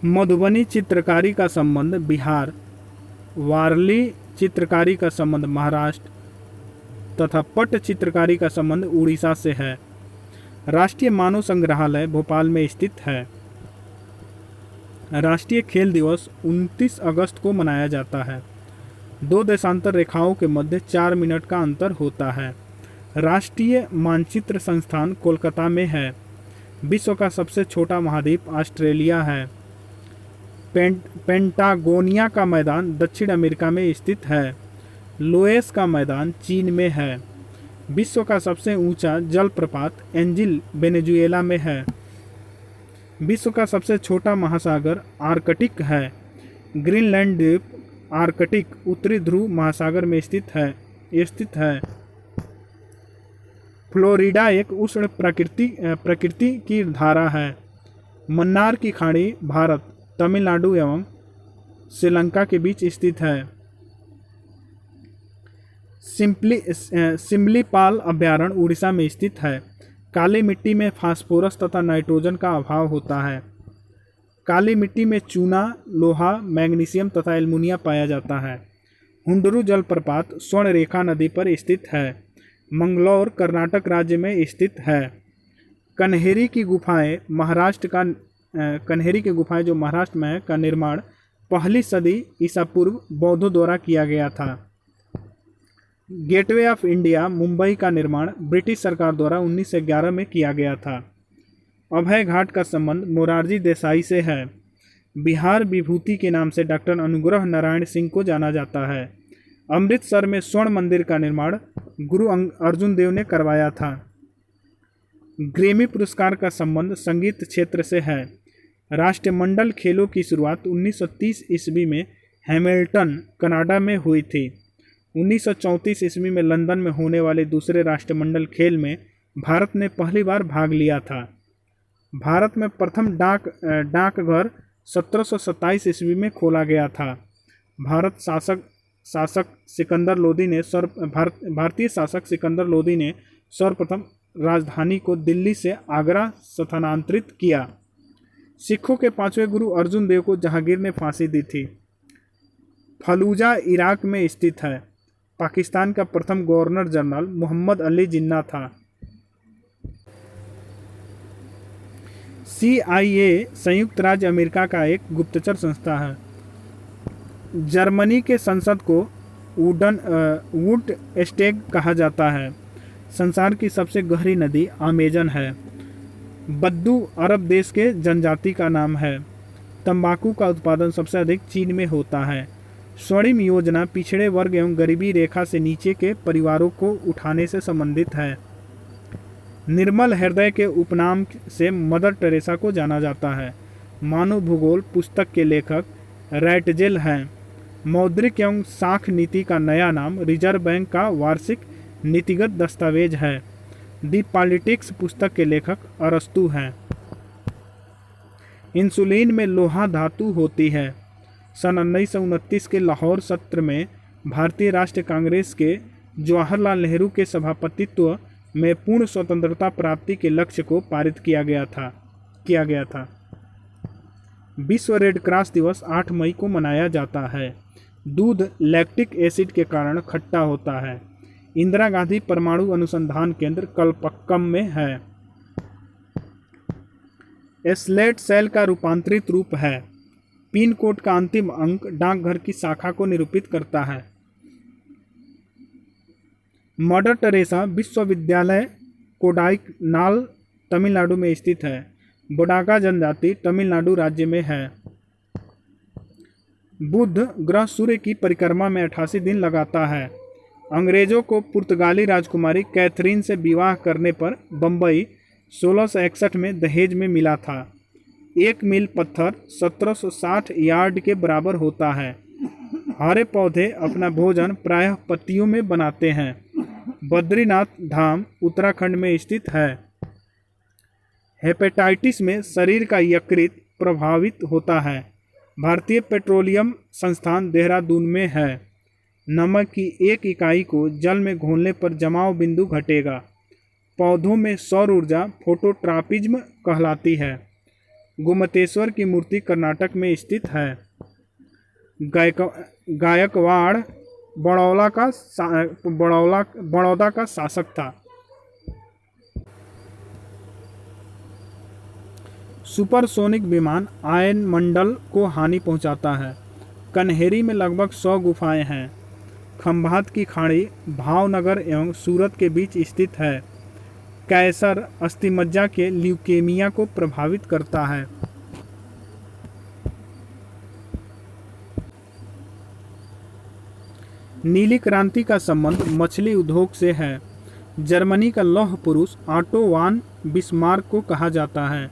मधुबनी चित्रकारी का संबंध बिहार, वारली चित्रकारी का संबंध महाराष्ट्र तथा पट्ट चित्रकारी का संबंध उड़ीसा से है। राष्ट्रीय मानव संग्रहालय भोपाल में स्थित है। राष्ट्रीय खेल दिवस 29 अगस्त को मनाया जाता है। दो देशांतर रेखाओं के मध्य 4 मिनट का अंतर होता है। राष्ट्रीय मानचित्र संस्थान कोलकाता में है। विश्व का सबसे छोटा महाद्वीप ऑस्ट्रेलिया है। पेंटागोनिया का मैदान दक्षिण अमेरिका में स्थित है। लोएस का मैदान चीन में है। विश्व का सबसे ऊंचा जलप्रपात एंजिल वेनेजुएला में है। विश्व का सबसे छोटा महासागर आर्कटिक है। ग्रीनलैंड द्वीप आर्कटिक उत्तरी ध्रुव महासागर में स्थित है। फ्लोरिडा एक उष्ण प्रकृति की धारा है। मन्नार की खाड़ी भारत, तमिलनाडु एवं श्रीलंका के बीच स्थित है। सिमलीपाल अभयारण्य उड़ीसा में स्थित है। काली मिट्टी में फास्फोरस तथा नाइट्रोजन का अभाव होता है। काली मिट्टी में चूना, लोहा, मैग्नीशियम तथा एल्युमिनियम पाया जाता है। हुंडरू जलप्रपात स्वर्ण रेखा नदी पर स्थित है। मंगलौर कर्नाटक राज्य में स्थित है। कन्हेरी की गुफाएं जो महाराष्ट्र में है का निर्माण पहली सदी ईसा पूर्व बौद्धों द्वारा किया गया था। गेटवे ऑफ इंडिया मुंबई का निर्माण ब्रिटिश सरकार द्वारा 1911 में किया गया था। अभय घाट का संबंध मोरारजी देसाई से है। बिहार विभूति के नाम से डॉक्टर अनुग्रह नारायण सिंह को जाना जाता है। अमृतसर में स्वर्ण मंदिर का निर्माण गुरु अर्जुन देव ने करवाया था। ग्रैमी पुरस्कार का संबंध संगीत क्षेत्र से है। राष्ट्रमंडल खेलों की शुरुआत 1930 ईस्वी में हैमिल्टन, कनाडा में हुई थी। 1934 ईस्वी में लंदन में होने वाले दूसरे राष्ट्रमंडल खेल में भारत ने पहली बार भाग लिया था। भारत में प्रथम डाकघर 1727 ईस्वी में खोला गया था। भारतीय शासक सिकंदर लोदी ने सर्वप्रथम राजधानी को दिल्ली से आगरा स्थानांतरित किया। सिखों के 5वें गुरु अर्जुन देव को जहांगीर ने फांसी दी थी। फलूजा इराक में स्थित है। पाकिस्तान का प्रथम गवर्नर जनरल मोहम्मद अली जिन्ना था। CIA संयुक्त राज्य अमेरिका का एक गुप्तचर संस्था है। जर्मनी के संसद को वुड स्टेग कहा जाता है। संसार की सबसे गहरी नदी अमेजन है। बद्दू अरब देश के जनजाति का नाम है। तंबाकू का उत्पादन सबसे अधिक चीन में होता है। स्वर्णिम योजना पिछड़े वर्ग एवं गरीबी रेखा से नीचे के परिवारों को उठाने से संबंधित है। निर्मल हृदय के उपनाम से मदर टेरेसा को जाना जाता है। मानव भूगोल पुस्तक के लेखक रैटजेल हैं। मौद्रिक एवं साख नीति का नया नाम रिजर्व बैंक का वार्षिक नीतिगत दस्तावेज है। दी पॉलिटिक्स पुस्तक के लेखक अरस्तु हैं। इंसुलिन में लोहा धातु होती है। सन 1929 के लाहौर सत्र में भारतीय राष्ट्रीय कांग्रेस के जवाहरलाल नेहरू के सभापतित्व में पूर्ण स्वतंत्रता प्राप्ति के लक्ष्य को पारित किया गया था। विश्व रेड क्रॉस दिवस 8 मई को मनाया जाता है। दूध लैक्टिक एसिड के कारण खट्टा होता है। इंदिरा गांधी परमाणु अनुसंधान केंद्र कलपक्कम में है। स्लेट सेल का रूपांतरित रूप है। पिन कोड का अंतिम अंक डाकघर की शाखा को निरूपित करता है। मदर टेरेसा विश्वविद्यालय कोडाईकनाल तमिलनाडु में स्थित है। बोडागा जनजाति तमिलनाडु राज्य में है। बुध ग्रह सूर्य की परिक्रमा में 88 दिन लगाता है। अंग्रेजों को पुर्तगाली राजकुमारी कैथरीन से विवाह करने पर बम्बई 1661 में दहेज में मिला था। 1 मील पत्थर 1760 यार्ड के बराबर होता है। हरे पौधे अपना भोजन प्रायः पत्तियों में बनाते हैं। बद्रीनाथ धाम उत्तराखंड में स्थित है। हेपेटाइटिस में शरीर का यकृत प्रभावित होता है। भारतीय पेट्रोलियम संस्थान देहरादून में है। नमक की 1 इकाई को जल में घोलने पर जमाव बिंदु घटेगा। पौधों में सौर ऊर्जा फोटोट्रॉपिज्म कहलाती है। गोमतेश्वर की मूर्ति कर्नाटक में स्थित है। गायकवाड़ बड़ौदा का शासक था। सुपरसोनिक विमान आयनमंडल को हानि पहुंचाता है। कन्हेरी में लगभग 100 गुफाएं हैं। खंभात की खाड़ी भावनगर एवं सूरत के बीच स्थित है। कैंसर अस्थिमज्जा के ल्यूकेमिया को प्रभावित करता है। नीली क्रांति का संबंध मछली उद्योग से है। जर्मनी का लौह पुरुष ऑटो वान बिस्मार्क को कहा जाता है।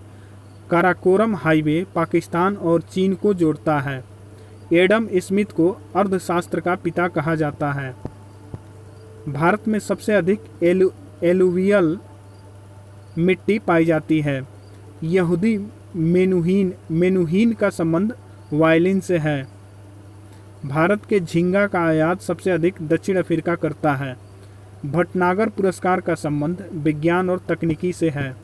काराकोरम हाईवे पाकिस्तान और चीन को जोड़ता है। एडम स्मिथ को अर्थशास्त्र का पिता कहा जाता है। भारत में सबसे अधिक एलुवियल मिट्टी पाई जाती है। यहूदी मेनुहीन का संबंध वायलिन से है। भारत के झींगा का आयात सबसे अधिक दक्षिण अफ्रीका करता है। भटनागर पुरस्कार का संबंध विज्ञान और तकनीकी से है।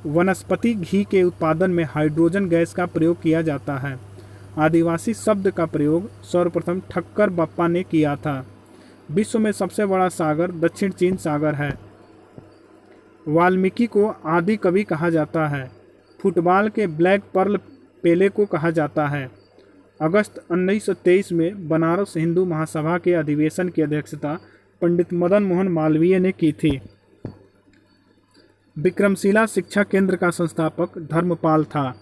वनस्पति घी के उत्पादन में हाइड्रोजन गैस का प्रयोग किया जाता है। आदिवासी शब्द का प्रयोग सर्वप्रथम ठक्कर बप्पा ने किया था। विश्व में सबसे बड़ा सागर दक्षिण चीन सागर है। वाल्मीकि को आदि कवि कहा जाता है। फुटबॉल के ब्लैक पर्ल पेले को कहा जाता है। अगस्त 1923 में बनारस हिंदू महासभा के अधिवेशन की अध्यक्षता पंडित मदन मोहन मालवीय ने की थी। विक्रमशिला शिक्षा केंद्र का संस्थापक धर्मपाल था।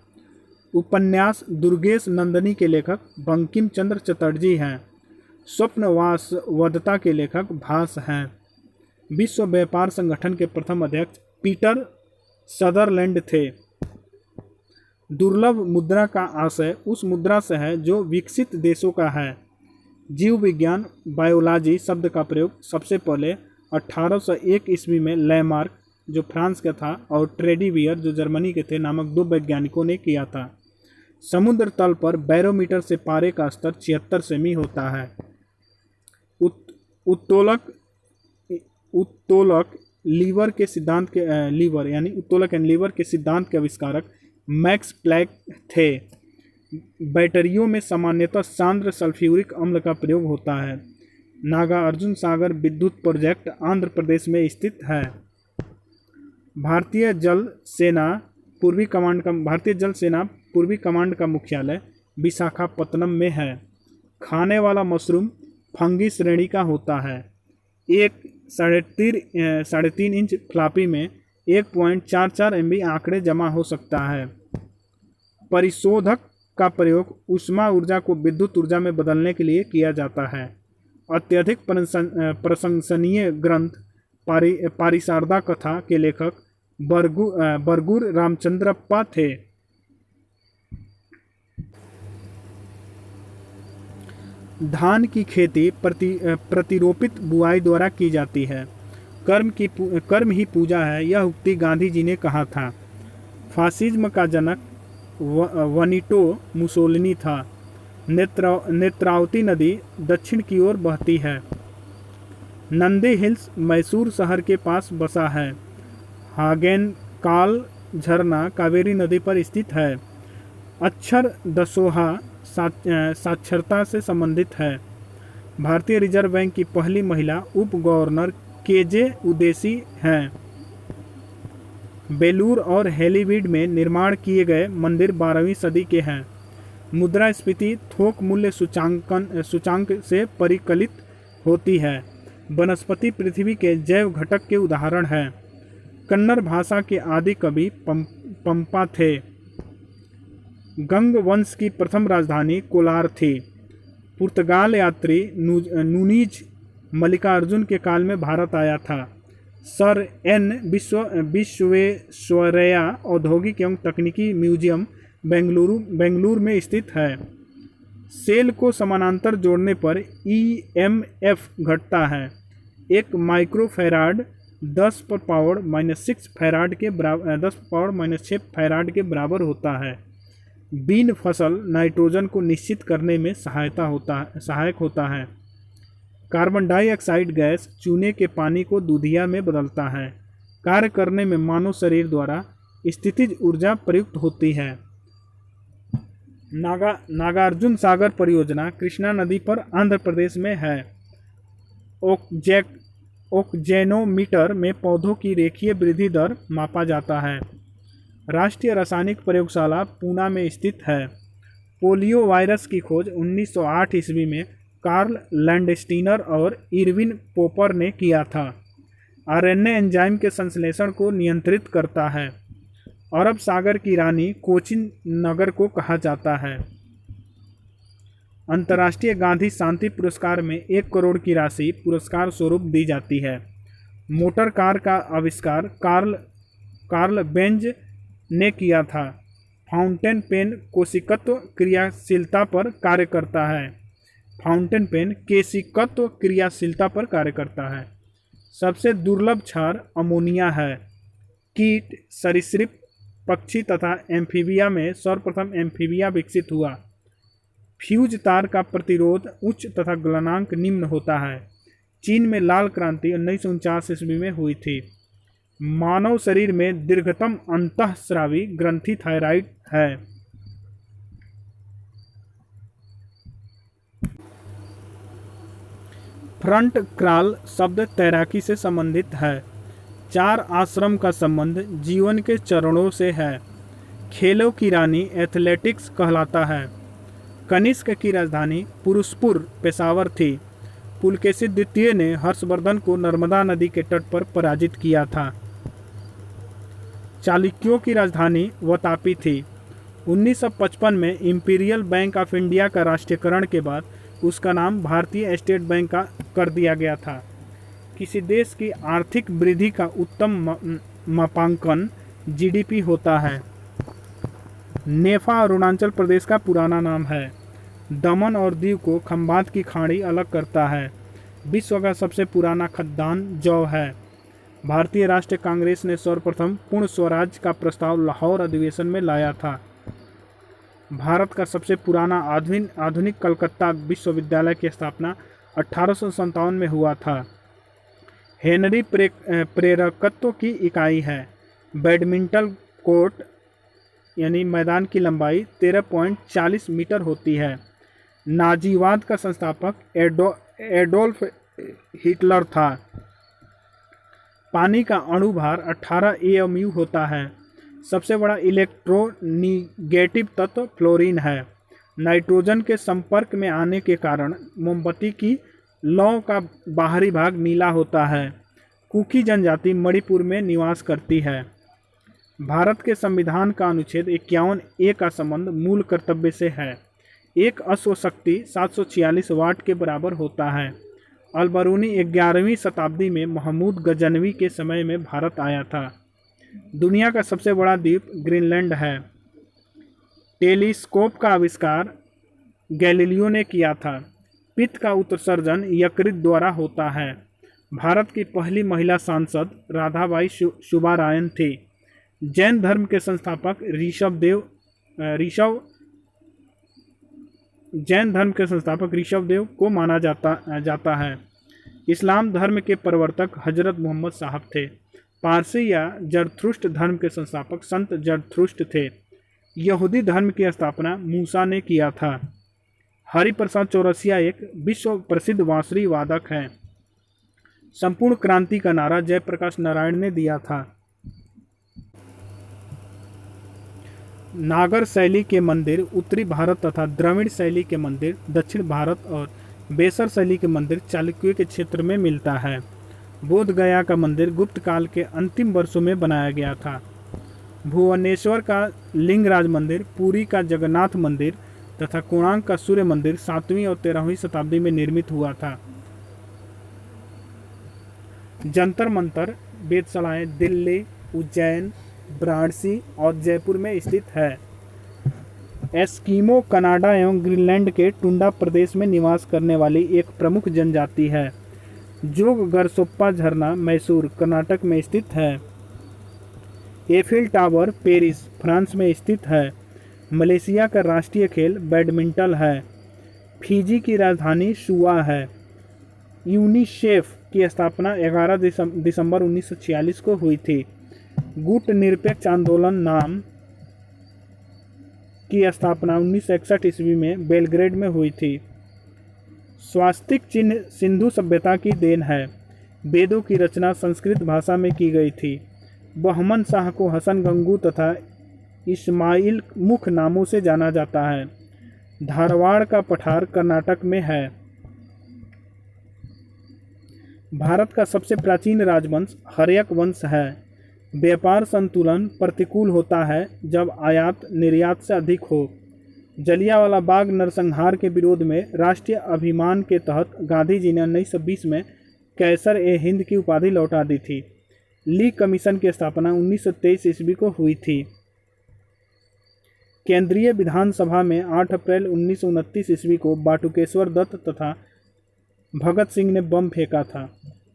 उपन्यास दुर्गेश नंदिनी के लेखक बंकिम चंद्र चटर्जी हैं। स्वप्नवासवदता के लेखक भास हैं। विश्व व्यापार संगठन के प्रथम अध्यक्ष पीटर सदरलैंड थे। दुर्लभ मुद्रा का आशय उस मुद्रा से है जो विकसित देशों का है। जीव विज्ञान बायोलॉजी शब्द का प्रयोग सबसे पहले 1801 ईस्वी में लैमार्क जो फ्रांस का था और ट्रेडिवियर जो जर्मनी के थे नामक 2 वैज्ञानिकों ने किया था। समुद्र तल पर बैरोमीटर से पारे का स्तर 76 सेमी होता है। उत्तोलक लीवर के सिद्धांत के लीवर यानी उत्तोलक एंड लीवर के सिद्धांत के आविष्कारक मैक्स प्लैंक थे। बैटरियों में सामान्यतः सांद्र सल्फ्यूरिक अम्ल का प्रयोग होता है। नागार्जुन सागर विद्युत प्रोजेक्ट आंध्र प्रदेश में स्थित है। भारतीय जल सेना पूर्वी कमांड का मुख्यालय विशाखापत्तनम में है। खाने वाला मशरूम फंगी श्रेणी का होता है। एक 3.5 इंच फ्लॉपी में 1.44 MB आंकड़े जमा हो सकता है। परिशोधक का प्रयोग ऊष्मा ऊर्जा को विद्युत ऊर्जा में बदलने के लिए किया जाता है। अत्यधिक प्रशंसनीय ग्रंथ पारिशारदा कथा के लेखक बरगुर रामचंद्रप्पा थे। धान की खेती प्रतिरोपित बुआई द्वारा की जाती है। कर्म ही पूजा है, यह उक्ति गांधी जी ने कहा था। फासिज्म का जनक वनिटो मुसोलिनी था। नेत्रावती नदी दक्षिण की ओर बहती है। नंदी हिल्स मैसूर शहर के पास बसा है। हागेनकाल झरना कावेरी नदी पर स्थित है। अक्षर दसोहा साक्षरता से संबंधित है। भारतीय रिजर्व बैंक की पहली महिला उप गवर्नर केजे उदेसी हैं। बेलूर और हेलीवीड में निर्माण किए गए मंदिर 12वीं सदी के हैं। मुद्रास्फीति थोक मूल्य सूचांक से परिकलित होती है। वनस्पति पृथ्वी के जैव घटक के उदाहरण हैं। कन्नड़ भाषा के आदि कवि पंपा थे। गंग वंश की प्रथम राजधानी कोलार थी। पुर्तगाल यात्री नूनीज मल्लिकार्जुन के काल में भारत आया था। सर एन विश्वेश्वरैया औद्योगिक एवं तकनीकी म्यूजियम बेंगलुरु में स्थित है। सेल को समानांतर जोड़ने पर EMF घटता है। 1 माइक्रोफैराड 10⁻⁻6 फैराड के बराबर होता है। बीन फसल नाइट्रोजन को निश्चित करने में सहायक होता है। कार्बन डाइऑक्साइड गैस चूने के पानी को दूधिया में बदलता है। कार्य करने में मानव शरीर द्वारा स्थितिज ऊर्जा प्रयुक्त होती है। नागार्जुन सागर परियोजना कृष्णा नदी पर आंध्र प्रदेश में है। ओक्जेनोमीटर में पौधों की रेखीय वृद्धि दर मापा जाता है। राष्ट्रीय रासायनिक प्रयोगशाला पूना में स्थित है। पोलियो वायरस की खोज 1908 ईस्वी में कार्ल लैंडस्टीनर और इरविन पोपर ने किया था। आरएनए एंजाइम के संश्लेषण को नियंत्रित करता है। अरब सागर की रानी कोचिन नगर को कहा जाता है। अंतर्राष्ट्रीय गांधी शांति पुरस्कार में 1 करोड़ की राशि पुरस्कार स्वरूप दी जाती है। मोटर कार का आविष्कार कार्ल बेंज ने किया था। फाउंटेन पेन कोशिकत्व क्रियाशीलता पर कार्य करता है। फाउंटेन पेन केशिकत्व क्रियाशीलता पर कार्य करता है। सबसे दुर्लभ क्षार अमोनिया है। कीट, सरीसृप, पक्षी तथा एम्फीबिया में सर्वप्रथम एम्फीबिया विकसित हुआ। फ्यूज तार का प्रतिरोध उच्च तथा गलनांक निम्न होता है। चीन में लाल क्रांति 1949 ईस्वी में हुई थी। मानव शरीर में दीर्घतम अंतःस्रावी ग्रंथि थायराइड है। फ्रंट क्रॉल शब्द तैराकी से संबंधित है। 4 आश्रम का संबंध जीवन के चरणों से है। खेलों की रानी एथलेटिक्स कहलाता है। कनिष्क की राजधानी पुरुषपुर पेशावर थी। पुलकेशी द्वितीय ने हर्षवर्धन को नर्मदा नदी के तट पर पराजित किया था। चालुक्यों की राजधानी वातापी थी। 1955 में इंपीरियल बैंक ऑफ इंडिया का राष्ट्रीयकरण के बाद उसका नाम भारतीय स्टेट बैंक का कर दिया गया था। किसी देश की आर्थिक वृद्धि का उत्तम मापांकन जीडीपी होता है। नेफा अरुणाचल प्रदेश का पुराना नाम है। दमन और दीव को खंबात की खाड़ी अलग करता है। विश्व का सबसे पुराना खद्दान जौ है। भारतीय राष्ट्रीय कांग्रेस ने सर्वप्रथम पूर्ण स्वराज का प्रस्ताव लाहौर अधिवेशन में लाया था। भारत का सबसे पुराना आधुनिक कलकत्ता विश्वविद्यालय की स्थापना 1857 में हुआ था। हेनरी प्रेरकत्व की इकाई है। बैडमिंटन कोर्ट यानी मैदान की लंबाई 13.40 मीटर होती है। नाजीवाद का संस्थापक एडोल्फ हिटलर था। पानी का अणुभार 18 AMU होता है। सबसे बड़ा इलेक्ट्रोनिगेटिव तत्व फ्लोरीन है। नाइट्रोजन के संपर्क में आने के कारण मोमबत्ती की लौ का बाहरी भाग नीला होता है। कुकी जनजाति मणिपुर में निवास करती है। भारत के संविधान का अनुच्छेद 51A का संबंध मूल कर्तव्य से है। एक अश्वशक्ति 746 वाट के बराबर होता है। अलबरूनी 11वीं शताब्दी में महमूद गजनवी के समय में भारत आया था। दुनिया का सबसे बड़ा द्वीप ग्रीनलैंड है। टेलीस्कोप का आविष्कार गैलीलियो ने किया था। पित्त का उत्सर्जन यकृत द्वारा होता है। भारत की पहली महिला सांसद राधाबाई सुब्बारायन थी। जैन धर्म के संस्थापक ऋषभदेव को माना जाता है। इस्लाम धर्म के प्रवर्तक हजरत मोहम्मद साहब थे। पारसी या जरथुष्ट्र धर्म के संस्थापक संत जरथुष्ट्र थे। यहूदी धर्म की स्थापना मूसा ने किया था। हरिप्रसाद चौरसिया एक विश्व प्रसिद्ध बांसुरी वादक हैं। संपूर्ण क्रांति का नारा जयप्रकाश नारायण ने दिया था। नागर शैली के मंदिर उत्तरी भारत तथा द्रविड़ शैली के मंदिर दक्षिण भारत और बेसर शैली के मंदिर चालुक्य के क्षेत्र में मिलता है। बोध गया का मंदिर गुप्त काल के अंतिम वर्षों में बनाया गया था। भुवनेश्वर का लिंगराज मंदिर, पुरी का जगन्नाथ मंदिर तथा कोणार्क का सूर्य मंदिर 7वीं और 13वीं शताब्दी में निर्मित हुआ था। जंतर मंतर वेधशालाएं दिल्ली, उज्जैन, वाराणसी और जयपुर में स्थित है। एस्किमो कनाडा एवं ग्रीनलैंड के टुंडा प्रदेश में निवास करने वाली एक प्रमुख जनजाति है। जोगगरसोप्पा झरना मैसूर, कर्नाटक में स्थित है। एफिल टावर पेरिस, फ्रांस में स्थित है। मलेशिया का राष्ट्रीय खेल बैडमिंटन है। फिजी की राजधानी सुआ है। यूनिसेफ की स्थापना 11 दिसंबर 1946 को हुई थी। गुट निरपेक्ष आंदोलन नाम की स्थापना 1961 ईस्वी में बेलग्रेड में हुई थी। स्वास्तिक चिन्ह सिंधु सभ्यता की देन है। वेदों की रचना संस्कृत भाषा में की गई थी। बहमन शाह को हसन गंगू तथा इस्माइल मुख नामों से जाना जाता है। धारवाड़ का पठार कर्नाटक में है। भारत का सबसे प्राचीन राजवंश हर्यक वंश है। व्यापार संतुलन प्रतिकूल होता है जब आयात निर्यात से अधिक हो। जलियांवाला बाग नरसंहार के विरोध में राष्ट्रीय अभिमान के तहत गांधी जी ने 1920 में कैसर ए हिंद की उपाधि लौटा दी थी। ली कमीशन की स्थापना 1923 ईस्वी को हुई थी। केंद्रीय विधानसभा में 8 अप्रैल 1929 ईस्वी को बाटुकेश्वर दत्त तथा भगत सिंह ने बम फेंका था।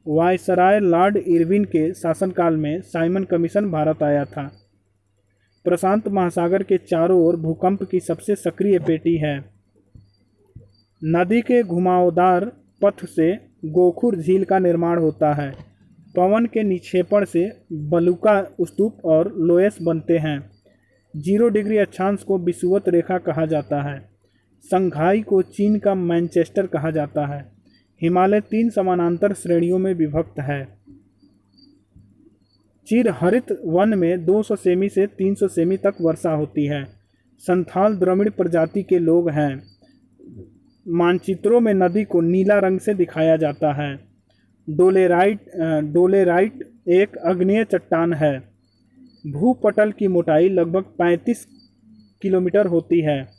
वायसराय लॉर्ड इरविन के शासनकाल में साइमन कमीशन भारत आया था। प्रशांत महासागर के चारों ओर भूकंप की सबसे सक्रिय पेटी है। नदी के घुमावदार पथ से गोखुर झील का निर्माण होता है। पवन के निक्षेपण से बलुका स्तूप और लोयस बनते हैं। 0 डिग्री अक्षांश को विषुवत रेखा कहा जाता है। संघाई को चीन का मैनचेस्टर कहा जाता है। हिमालय 3 समानांतर श्रेणियों में विभक्त है। चिरहरित वन में 200 सेमी से 300 सेमी तक वर्षा होती है। संथाल द्रविड़ प्रजाति के लोग हैं। मानचित्रों में नदी को नीला रंग से दिखाया जाता है। डोलेराइट एक आग्नेय चट्टान है। भूपटल की मोटाई लगभग 35 किलोमीटर होती है।